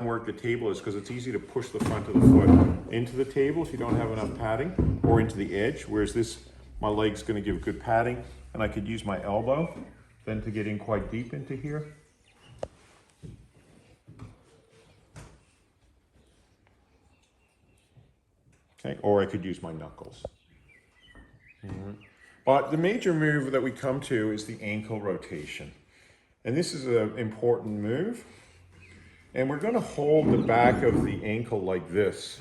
work the table is because it's easy to push the front of the foot into the table if you don't have enough padding, or into the edge, whereas this, my leg's going to give good padding, and I could use my elbow then to get in quite deep into here. Okay, or I could use my knuckles. But the major move that we come to is the ankle rotation. And this is an important move. And we're going to hold the back of the ankle like this.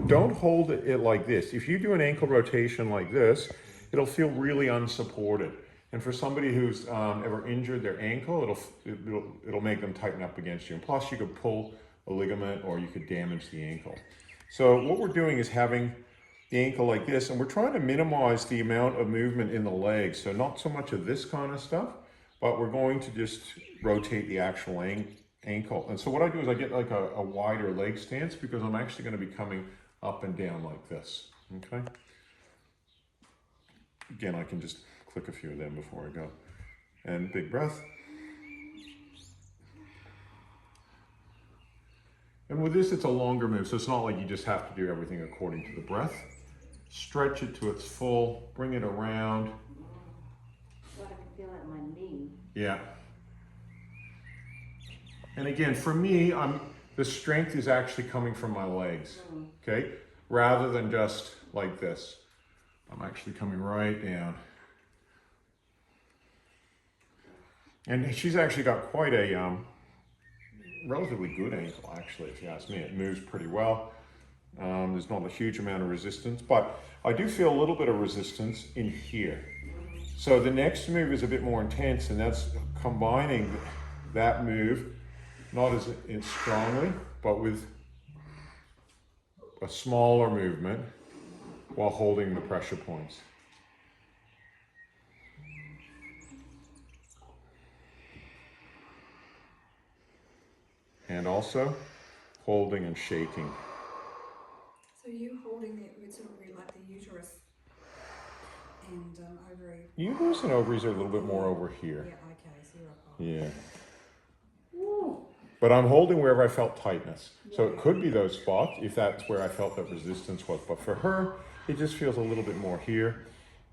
Don't hold it like this. If you do an ankle rotation like this, it'll feel really unsupported. And for somebody who's ever injured their ankle, it'll make them tighten up against you. And plus you could pull a ligament or you could damage the ankle. So what we're doing is having the ankle like this, and we're trying to minimize the amount of movement in the leg. So not so much of this kind of stuff, but we're going to just rotate the actual ankle. And so what I do is I get like a wider leg stance because I'm actually going to be coming up and down like this, okay? Again, I can just click a few of them before I go. And big breath. And with this, it's a longer move, so it's not like you just have to do everything according to the breath. Stretch it to its full, bring it around. I can feel it in my knee. Yeah. And again, for me, the strength is actually coming from my legs, okay? Rather than just like this. I'm actually coming right down. And she's actually got quite a relatively good ankle, actually, if you ask me. It moves pretty well. There's not a huge amount of resistance, but I do feel a little bit of resistance in here. So the next move is a bit more intense, and that's combining that move, not as strongly, but with a smaller movement while holding the pressure points. And also holding and shaking. So you holding it sort of like the uterus and ovary? Uterus and ovaries are a little bit more over here. Yeah, okay, so you're up. Yeah. But I'm holding wherever I felt tightness. So it could be those spots if that's where I felt that resistance was. But for her, it just feels a little bit more here.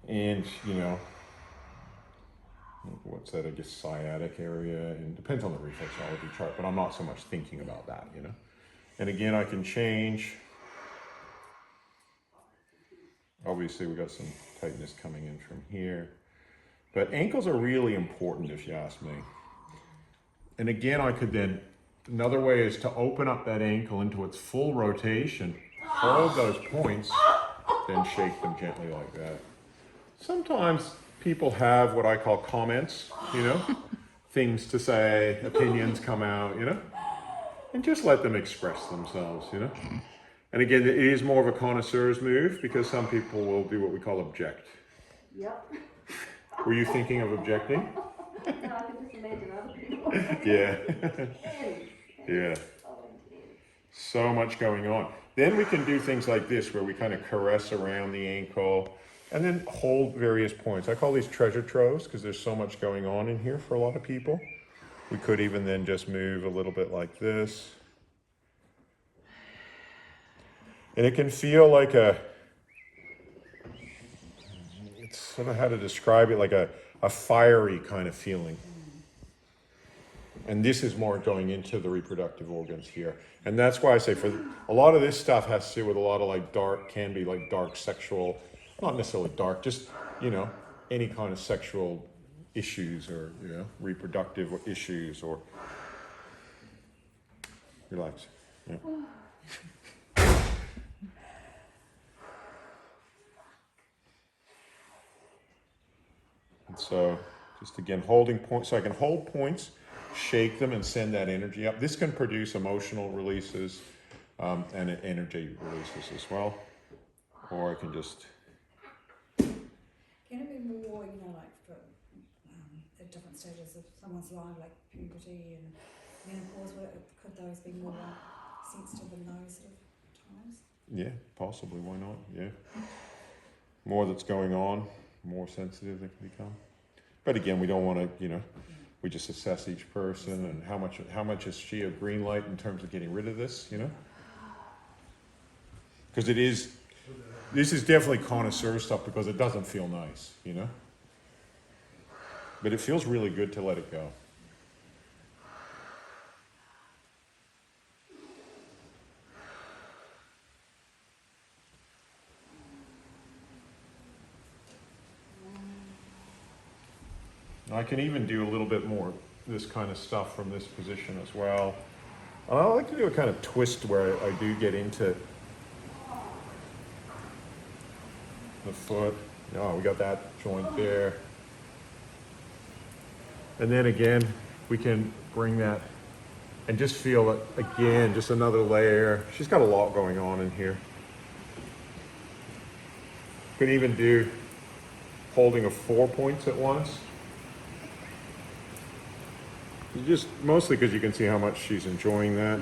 And, you know, what's that, I guess, sciatic area. And depends on the reflexology chart, but I'm not so much thinking about that, you know. And again, I can change. Obviously, we got some tightness coming in from here. But ankles are really important, if you ask me. And again, I could then, another way is to open up that ankle into its full rotation, hold those points, then shake them gently like that. Sometimes people have what I call comments, you know, things to say, opinions come out, you know, and just let them express themselves, you know. And again, it is more of a connoisseur's move because some people will do what we call object. Yep. Were you thinking of objecting? No, I can just imagine other people. Yeah. Yeah. So much going on. Then we can do things like this where we kind of caress around the ankle and then hold various points. I call these treasure troves because there's so much going on in here for a lot of people. We could even then just move a little bit like this. And it can feel like it's sort of how to describe it, like a fiery kind of feeling. And this is more going into the reproductive organs here. And that's why I say for a lot of this stuff has to do with a lot of like can be like dark sexual, not necessarily dark, just, you know, any kind of sexual issues or, you know, reproductive issues or, relax. Yeah. And so just again, holding points, so I can hold points, shake them and send that energy up. This can produce emotional releases and energy releases as well. Or I can just... Can it be more, you know, like for at different stages of someone's life, like puberty and menopause, could those be more sensitive in those sort of times? Yeah, possibly, why not? Yeah. More that's going on, more sensitive they can become. But again, we don't want to, you know, we just assess each person and how much is she a green light in terms of getting rid of this, you know? Because this is definitely connoisseur stuff because it doesn't feel nice, you know? But it feels really good to let it go. I can even do a little bit more this kind of stuff from this position as well. And I like to do a kind of twist where I do get into the foot. Oh, we got that joint there. And then again, we can bring that and just feel it again, just another layer. She's got a lot going on in here. Could even do holding of 4 points at once. Just mostly because you can see how much she's enjoying that.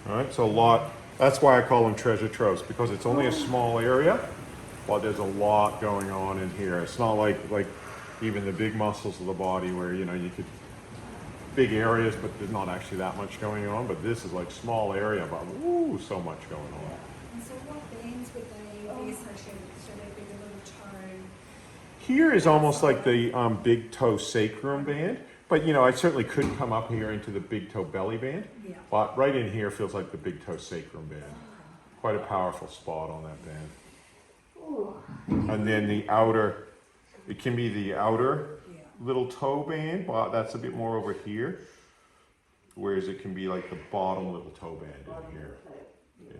All right, so a lot. That's why I call them treasure troves, because it's only a small area, but there's a lot going on in here. It's not like even the big muscles of the body where, you know, you could big areas, but there's not actually that much going on. But this is like small area, but woo, so much going on. And so what bands would they be associated with? So they'd be the little toe. Here is almost like the big toe sacrum band, but you know, I certainly could come up here into the big toe belly band, Yeah. but right in here feels like the big toe sacrum band. Quite a powerful spot on that band. Ooh. And then the outer, it can be the outer Yeah. little toe band, but that's a bit more over here, whereas it can be like the bottom little toe band in here. Yeah.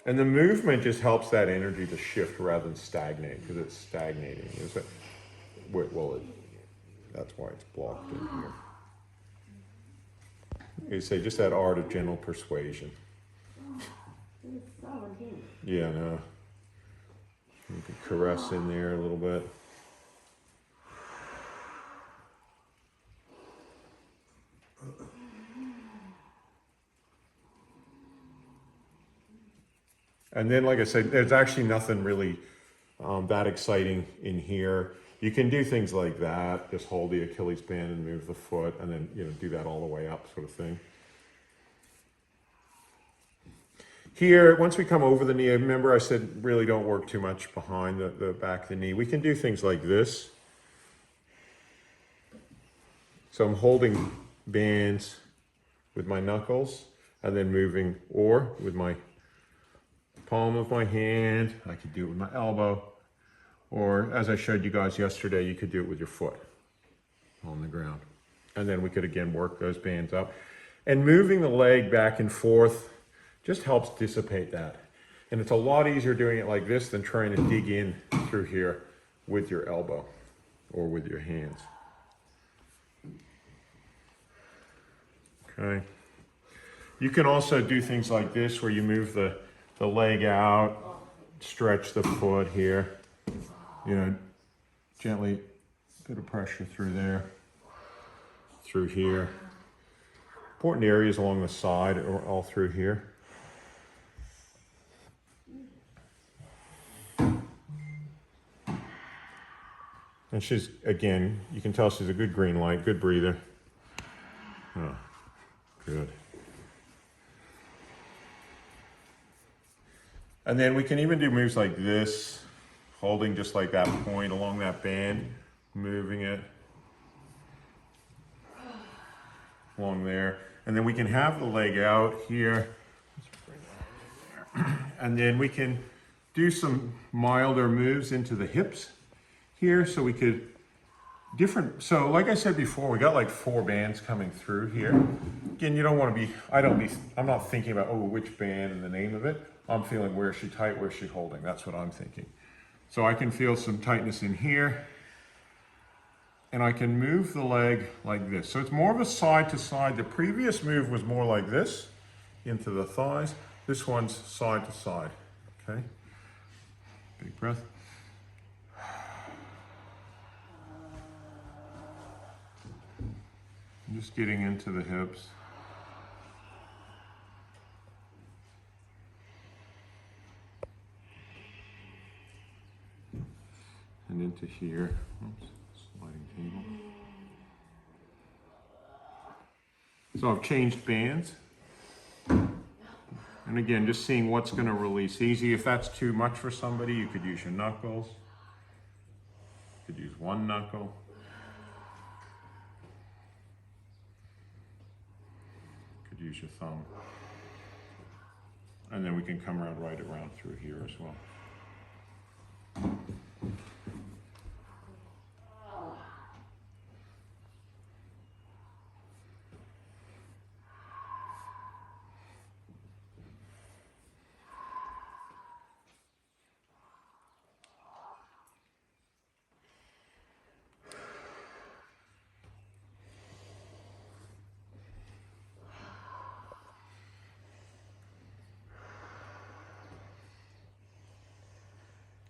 And the movement just helps that energy to shift rather than stagnate, because it's stagnating. That's why it's blocked in here. You say just that art of gentle persuasion. It's so intense. Yeah, no. You can caress in there a little bit. And then, like I said, there's actually nothing really that exciting in here. You can do things like that, just hold the Achilles band and move the foot, and then, you know, do that all the way up, sort of thing. Here, once we come over the knee, remember I said really don't work too much behind the back of the knee. We can do things like this. So I'm holding bands with my knuckles, and then moving, or with my palm of my hand. I could do it with my elbow, or as I showed you guys yesterday, you could do it with your foot on the ground. And then we could again work those bands up. And moving the leg back and forth just helps dissipate that. And it's a lot easier doing it like this than trying to dig in through here with your elbow or with your hands. Okay. You can also do things like this where you move the leg out, stretch the foot here, you know, gently, bit of pressure through there, through here. Important areas along the side or all through here. And she's, again, you can tell she's a good green light, good breather. Oh, good. And then we can even do moves like this, holding just like that point along that band, moving it along there. And then we can have the leg out here. And then we can do some milder moves into the hips here. So we could, so like I said before, we got like 4 bands coming through here. Again, you don't want to be, I'm not thinking about, oh, which band and the name of it. I'm feeling where is she tight, where is she holding? That's what I'm thinking. So I can feel some tightness in here. And I can move the leg like this. So it's more of a side to side. The previous move was more like this, into the thighs. This one's side to side, okay? Big breath. I'm just getting into the hips. and into here. Oops, sliding table. So I've changed bands. And again, just seeing what's going to release easy. If that's too much for somebody, you could use your knuckles. You could use one knuckle. You could use your thumb. And then we can come around right around through here as well.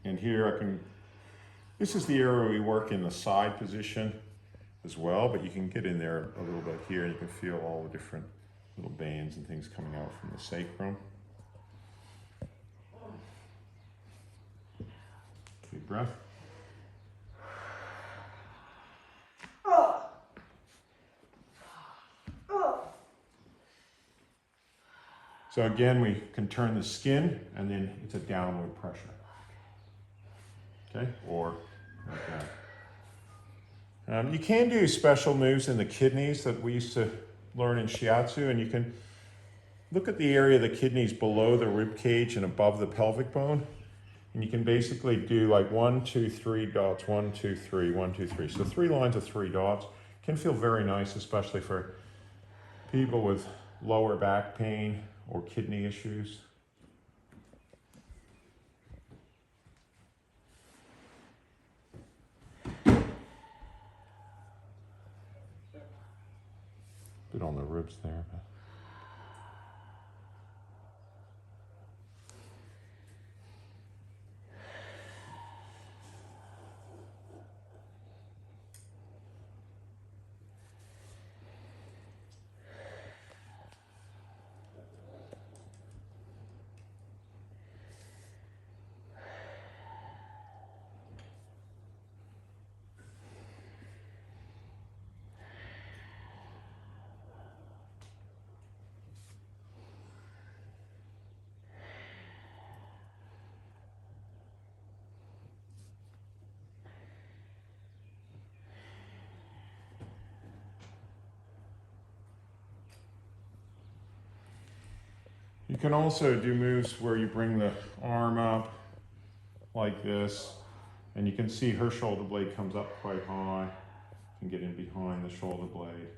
And here this is the area we work in the side position as well, but you can get in there a little bit here and you can feel all the different little bands and things coming out from the sacrum. Deep breath. So again, we can turn the skin and then it's a downward pressure. Okay, or like that. You can do special moves in the kidneys that we used to learn in shiatsu, and you can look at the area of the kidneys below the rib cage and above the pelvic bone, and you can basically do like 1, 2, 3 dots, 1, 2, 3, 1, 2, 3. So 3 lines of 3 dots can feel very nice, especially for people with lower back pain or kidney issues. Bit on the ribs there. But. You can also do moves where you bring the arm up like this, and you can see her shoulder blade comes up quite high. You can get in behind the shoulder blade.